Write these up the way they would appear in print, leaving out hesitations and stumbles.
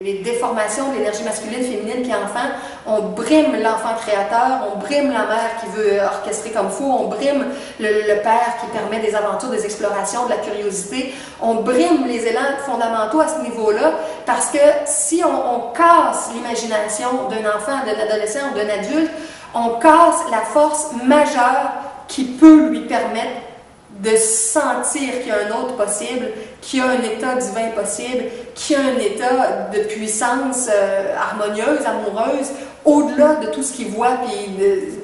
les déformations de l'énergie masculine, féminine puis enfant, on brime l'enfant créateur, on brime la mère qui veut orchestrer comme fou, on brime le père qui permet des aventures, des explorations, de la curiosité, on brime les élans fondamentaux à ce niveau-là, parce que si on casse l'imagination d'un enfant, d'un adolescent ou d'un adulte, on casse la force majeure qui peut lui permettre de sentir qu'il y a un autre possible, qu'il y a un état divin possible, qu'il y a un état de puissance harmonieuse, amoureuse, au-delà de tout ce qu'il voit puis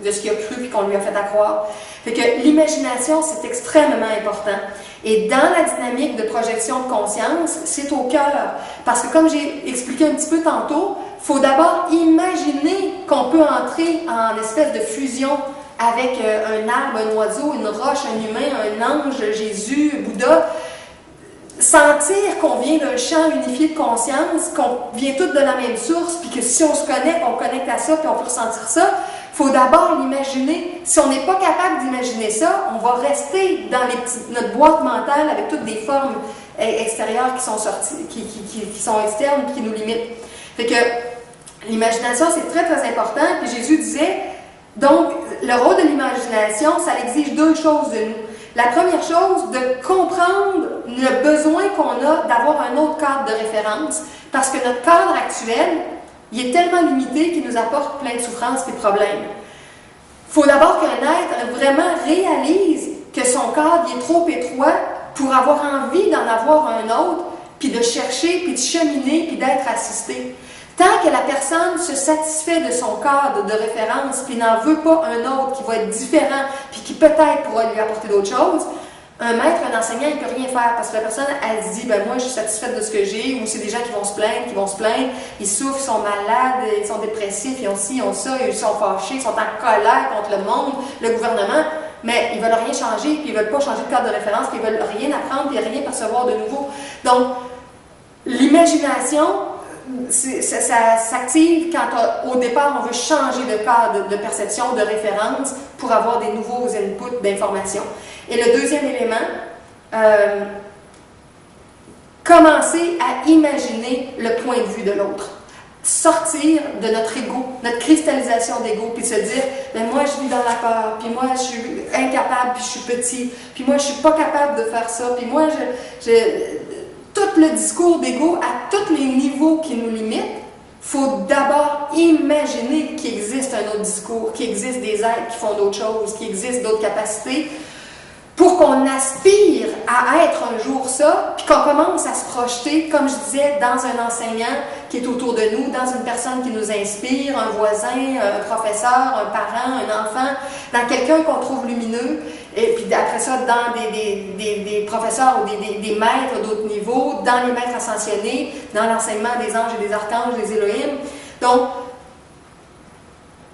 de ce qu'il a cru puis qu'on lui a fait à croire. Fait que l'imagination, c'est extrêmement important. Et dans la dynamique de projection de conscience, c'est au cœur. Parce que comme j'ai expliqué un petit peu tantôt, il faut d'abord imaginer qu'on peut entrer en espèce de fusion avec un arbre, un oiseau, une roche, un humain, un ange, Jésus, Bouddha. Sentir qu'on vient d'un champ unifié de conscience, qu'on vient tous de la même source, puis que si on se connecte, on connecte à ça, puis on peut ressentir ça, il faut d'abord l'imaginer. Si on n'est pas capable d'imaginer ça, on va rester dans notre boîte mentale avec toutes des formes extérieures qui sont sorties, qui sont externes, qui nous limitent. Fait que l'imagination, c'est très, très important. Puis Jésus disait, donc, le rôle de l'imagination, ça exige deux choses de nous. La première chose, de comprendre le besoin qu'on a d'avoir un autre cadre de référence, parce que notre cadre actuel, il est tellement limité qu'il nous apporte plein de souffrances et de problèmes. Il faut d'abord qu'un être vraiment réalise que son cadre est trop étroit pour avoir envie d'en avoir un autre, puis de chercher, puis de cheminer, puis d'être assisté. Tant que la personne se satisfait de son cadre de référence, puis n'en veut pas un autre qui va être différent, puis qui peut-être pourra lui apporter d'autres choses, un maître, un enseignant, il ne peut rien faire, parce que la personne, elle se dit, ben moi, je suis satisfaite de ce que j'ai, ou c'est des gens qui vont se plaindre, ils souffrent, ils sont malades, ils sont dépressifs, ils ont ci, ils ont ça, ils sont fâchés, ils sont en colère contre le monde, le gouvernement, mais ils ne veulent rien changer, puis ils ne veulent pas changer de cadre de référence, puis ils ne veulent rien apprendre, puis rien percevoir de nouveau. Donc, l'imagination, ça s'active quand au départ on veut changer de cadre de perception, de référence pour avoir des nouveaux inputs d'informations. Et le deuxième élément, commencer à imaginer le point de vue de l'autre. Sortir de notre ego, notre cristallisation d'ego, puis se dire, ben moi je vis dans la peur, puis moi je suis incapable, puis je suis petit, puis moi je suis pas capable de faire ça, puis moi tout le discours d'ego à tous les niveaux qui nous limitent, il faut d'abord imaginer qu'il existe un autre discours, qu'il existe des êtres qui font d'autres choses, qu'il existe d'autres capacités, pour qu'on aspire à être un jour ça, puis qu'on commence à se projeter, comme je disais, dans un enseignant qui est autour de nous, dans une personne qui nous inspire, un voisin, un professeur, un parent, un enfant, dans quelqu'un qu'on trouve lumineux, et puis après ça, dans des professeurs ou des maîtres d'autres niveaux, dans les maîtres ascensionnés, dans l'enseignement des anges et des archanges, des Élohim. Donc,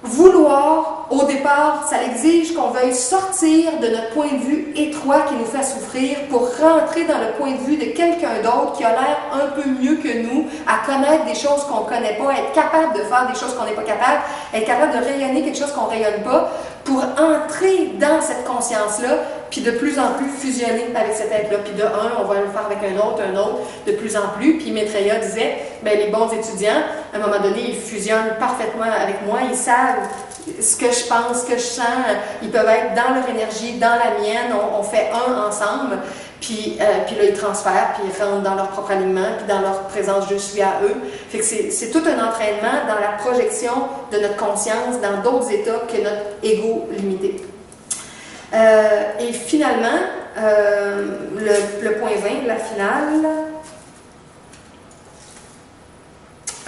vouloir, au départ, ça exige qu'on veuille sortir de notre point de vue étroit qui nous fait souffrir pour rentrer dans le point de vue de quelqu'un d'autre qui a l'air un peu mieux que nous, à connaître des choses qu'on ne connaît pas, être capable de faire des choses qu'on n'est pas capable, être capable de rayonner quelque chose qu'on ne rayonne pas, pour entrer dans cette conscience-là, puis de plus en plus fusionner avec cet être-là. Puis de un, on va le faire avec un autre, de plus en plus. Puis Maitreya disait, ben, les bons étudiants, à un moment donné, ils fusionnent parfaitement avec moi, ils savent ce que je pense, ce que je sens, ils peuvent être dans leur énergie, dans la mienne, on fait un ensemble, puis là, ils transfèrent, puis ils rentrent dans leur propre alignement, puis dans leur présence, je suis à eux. Fait que c'est tout un entraînement dans la projection de notre conscience dans d'autres états que notre ego limité. Et finalement, le point 20, la finale.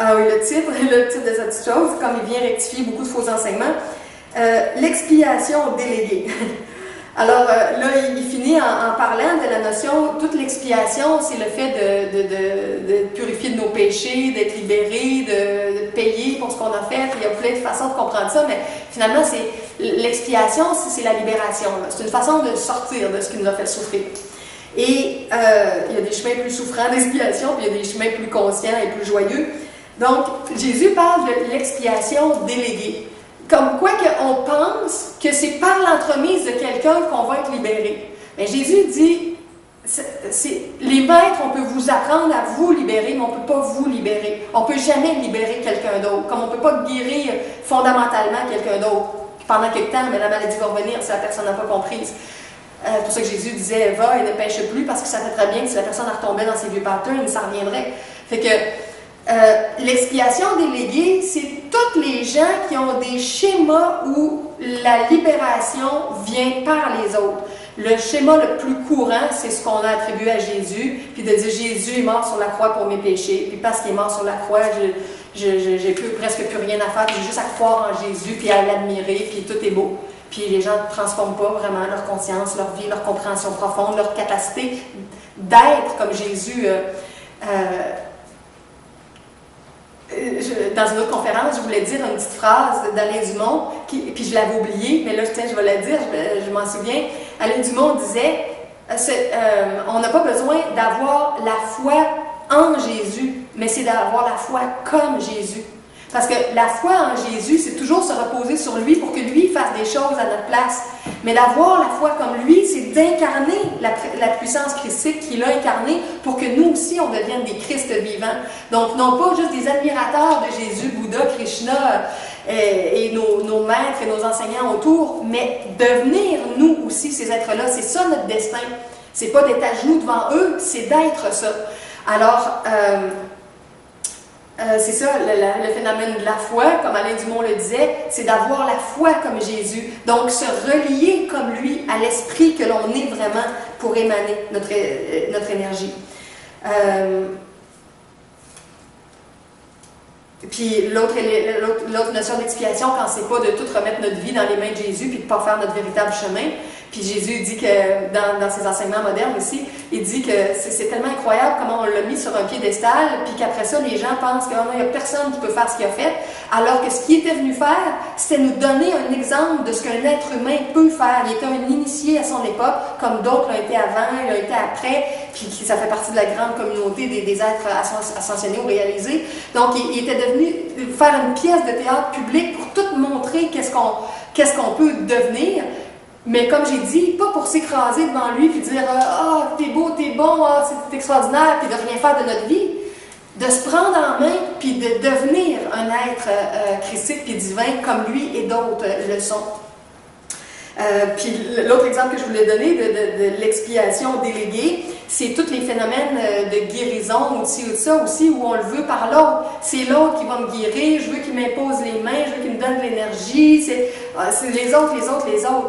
Ah oui, le titre de cette petite chose, comme il vient rectifier beaucoup de faux enseignements, l'expiation déléguée. Alors là, il finit en parlant de la notion, toute l'expiation, c'est le fait de purifier de nos péchés, d'être libéré, de payer pour ce qu'on a fait. Il y a plein de façons de comprendre ça, mais finalement, l'expiation, c'est la libération. C'est une façon de sortir de ce qui nous a fait souffrir. Et il y a des chemins plus souffrants d'expiation, puis il y a des chemins plus conscients et plus joyeux. Donc, Jésus parle de l'expiation déléguée. Comme quoi qu'on pense que c'est par l'entremise de quelqu'un qu'on va être libéré. Mais Jésus dit, les maîtres, on peut vous apprendre à vous libérer, mais on ne peut pas vous libérer. On ne peut jamais libérer quelqu'un d'autre, comme on ne peut pas guérir fondamentalement quelqu'un d'autre. Pendant quelque temps, mais la maladie va revenir si la personne n'a pas comprise. C'est pour ça que Jésus disait « Va et ne pêche plus », parce que ça fait très bien que si la personne retombait dans ses vieux patterns, ça reviendrait. Fait que l'expiation déléguée, c'est tous les gens qui ont des schémas où la libération vient par les autres. Le schéma le plus courant, c'est ce qu'on a attribué à Jésus, puis de dire Jésus est mort sur la croix pour mes péchés, puis parce qu'il est mort sur la croix, j'ai presque plus rien à faire, j'ai juste à croire en Jésus, puis à l'admirer, puis tout est beau. Puis les gens ne transforment pas vraiment leur conscience, leur vie, leur compréhension profonde, leur capacité d'être comme Jésus. Dans une autre conférence, je voulais dire une petite phrase d'Alain Dumont, puis je l'avais oubliée, mais là, je vais la dire, je m'en souviens. Alain Dumont disait on n'a pas besoin d'avoir la foi en Jésus, mais c'est d'avoir la foi comme Jésus. Parce que la foi en Jésus, c'est toujours se reposer sur lui pour que lui fasse des choses à notre place. Mais d'avoir la foi comme lui, c'est d'incarner la puissance christique qu'il a incarnée pour que nous aussi, on devienne des Christ vivants. Donc, non pas juste des admirateurs de Jésus, Bouddha, Krishna et nos maîtres et nos enseignants autour, mais devenir nous aussi ces êtres-là. C'est ça notre destin. C'est pas d'être à genoux devant eux, c'est d'être ça. Alors, c'est ça, le phénomène de la foi, comme Alain Dumont le disait, c'est d'avoir la foi comme Jésus. Donc, se relier comme lui à l'esprit que l'on est vraiment pour émaner notre énergie. Puis l'autre notion d'expiation, quand c'est pas de tout remettre notre vie dans les mains de Jésus puis de pas faire notre véritable chemin. Puis Jésus dit que, dans ses enseignements modernes aussi, il dit que c'est tellement incroyable comment on l'a mis sur un piédestal, puis qu'après ça, les gens pensent qu'il n'y a personne qui peut faire ce qu'il a fait, alors que ce qu'il était venu faire, c'était nous donner un exemple de ce qu'un être humain peut faire. Il était un initié à son époque, comme d'autres l'ont été avant, l'ont été après, puis ça fait partie de la grande communauté des êtres ascensionnés ou réalisés. Donc, il était devenu faire une pièce de théâtre public pour tout montrer qu'est-ce qu'on peut devenir. Mais comme j'ai dit, pas pour s'écraser devant lui puis dire « Ah, t'es beau, t'es bon, ah, c'est extraordinaire » puis de rien faire de notre vie. De se prendre en main puis de devenir un être christique puis divin comme lui et d'autres le sont. Puis l'autre exemple que je voulais donner de l'expiation déléguée, c'est tous les phénomènes de guérison ou de ci ou de ça aussi, où on le veut par l'autre. C'est l'autre qui va me guérir, je veux qu'il m'impose les mains, je veux qu'il me donne de l'énergie, c'est les autres.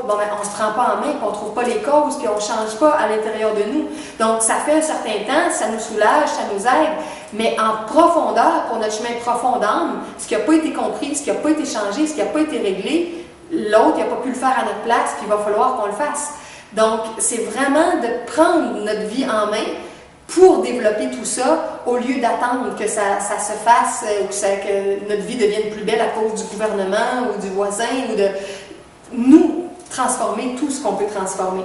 Bon, ben, on ne se prend pas en main, puis on ne trouve pas les causes, puis on ne change pas à l'intérieur de nous. Donc, ça fait un certain temps, ça nous soulage, ça nous aide, mais en profondeur, pour notre chemin profond d'âme, ce qui n'a pas été compris, ce qui n'a pas été changé, ce qui n'a pas été réglé, l'autre n'a pas pu le faire à notre place, puis il va falloir qu'on le fasse. Donc, c'est vraiment de prendre notre vie en main pour développer tout ça, au lieu d'attendre que ça se fasse, ou que notre vie devienne plus belle à cause du gouvernement, ou du voisin, ou de nous transformer tout ce qu'on peut transformer.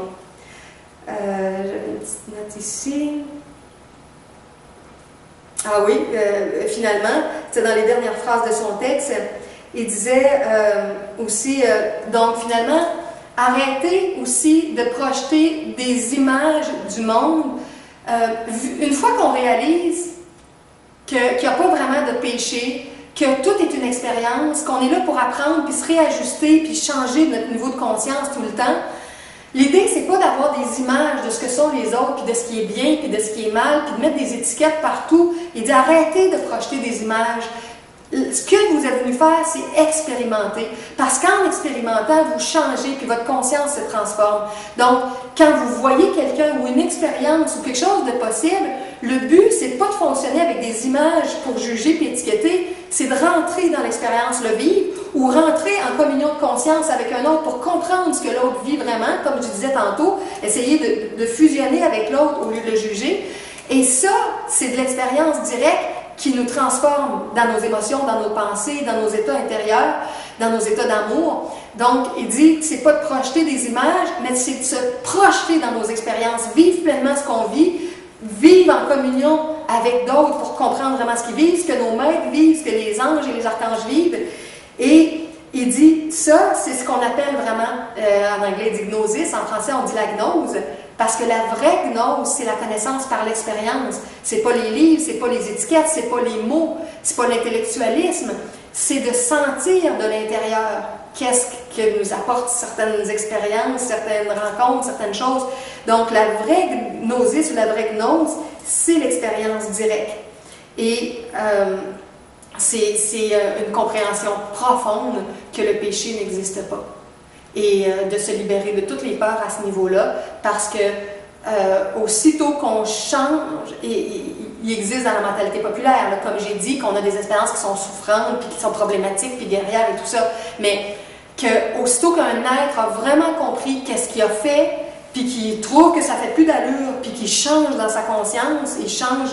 J'avais une petite note ici. Ah oui, finalement, c'est dans les dernières phrases de son texte, il disait aussi, donc finalement, arrêtez aussi de projeter des images du monde. Une fois qu'on réalise qu'il n'y a pas vraiment de péché, que tout est une expérience, qu'on est là pour apprendre, puis se réajuster, puis changer notre niveau de conscience tout le temps, l'idée, c'est pas d'avoir des images de ce que sont les autres, puis de ce qui est bien, puis de ce qui est mal, puis de mettre des étiquettes partout. Il dit arrêtez de projeter des images. Ce que vous êtes venu faire, c'est expérimenter. Parce qu'en expérimentant, vous changez, puis votre conscience se transforme. Donc, quand vous voyez quelqu'un ou une expérience ou quelque chose de possible, le but, c'est pas de fonctionner avec des images pour juger puis étiqueter, c'est de rentrer dans l'expérience, le vivre, ou rentrer en communion de conscience avec un autre pour comprendre ce que l'autre vit vraiment, comme je disais tantôt, essayer de fusionner avec l'autre au lieu de le juger. Et ça, c'est de l'expérience directe qui nous transforme dans nos émotions, dans nos pensées, dans nos états intérieurs, dans nos états d'amour. Donc, il dit que c'est pas de projeter des images, mais c'est de se projeter dans nos expériences, vivre pleinement ce qu'on vit, vivre en communion avec d'autres pour comprendre vraiment ce qu'ils vivent, ce que nos maîtres vivent, ce que les anges et les archanges vivent. Et il dit, ça, c'est ce qu'on appelle vraiment, en anglais, il dit gnosis, en français, on dit la gnose. Parce que la vraie gnose, c'est la connaissance par l'expérience. C'est pas les livres, c'est pas les étiquettes, c'est pas les mots, c'est pas l'intellectualisme. C'est de sentir de l'intérieur qu'est-ce que nous apportent certaines expériences, certaines rencontres, certaines choses. Donc, la vraie gnosis ou la vraie gnose, c'est l'expérience directe. Et c'est une compréhension profonde que le péché n'existe pas. Et de se libérer de toutes les peurs à ce niveau-là, parce que aussitôt qu'on change, et il existe dans la mentalité populaire, là, comme j'ai dit, qu'on a des expériences qui sont souffrantes, puis qui sont problématiques, puis guerrières et tout ça, mais que aussitôt qu'un être a vraiment compris qu'est-ce qu'il a fait, puis qu'il trouve que ça fait plus d'allure, puis qu'il change dans sa conscience, il change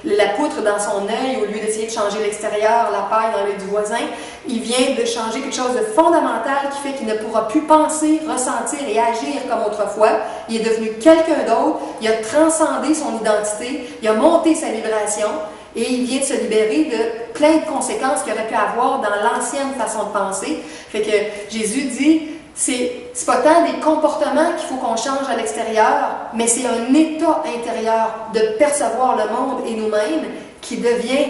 la poutre dans son œil, au lieu d'essayer de changer l'extérieur, la paille dans l'œil du voisin, il vient de changer quelque chose de fondamental qui fait qu'il ne pourra plus penser, ressentir et agir comme autrefois. Il est devenu quelqu'un d'autre, il a transcendé son identité, il a monté sa vibration, et il vient de se libérer de plein de conséquences qu'il aurait pu avoir dans l'ancienne façon de penser. Fait que Jésus dit, c'est pas tant des comportements qu'il faut qu'on change à l'extérieur, mais c'est un état intérieur de percevoir le monde et nous-mêmes qui devient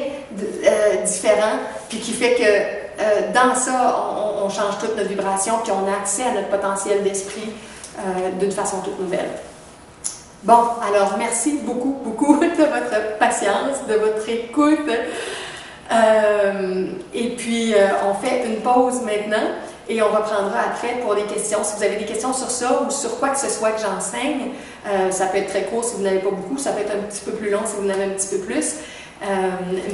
différent, puis qui fait que dans ça, on change toute notre vibration, puis on a accès à notre potentiel d'esprit d'une façon toute nouvelle. Bon, alors merci beaucoup, beaucoup de votre patience, de votre écoute. Et puis, on fait une pause maintenant et on reprendra après pour des questions. Si vous avez des questions sur ça ou sur quoi que ce soit que j'enseigne, ça peut être très court si vous n'avez pas beaucoup, ça peut être un petit peu plus long si vous en avez un petit peu plus.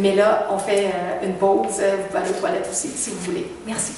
Mais là, on fait une pause. Vous pouvez aller aux toilettes aussi si vous voulez. Merci.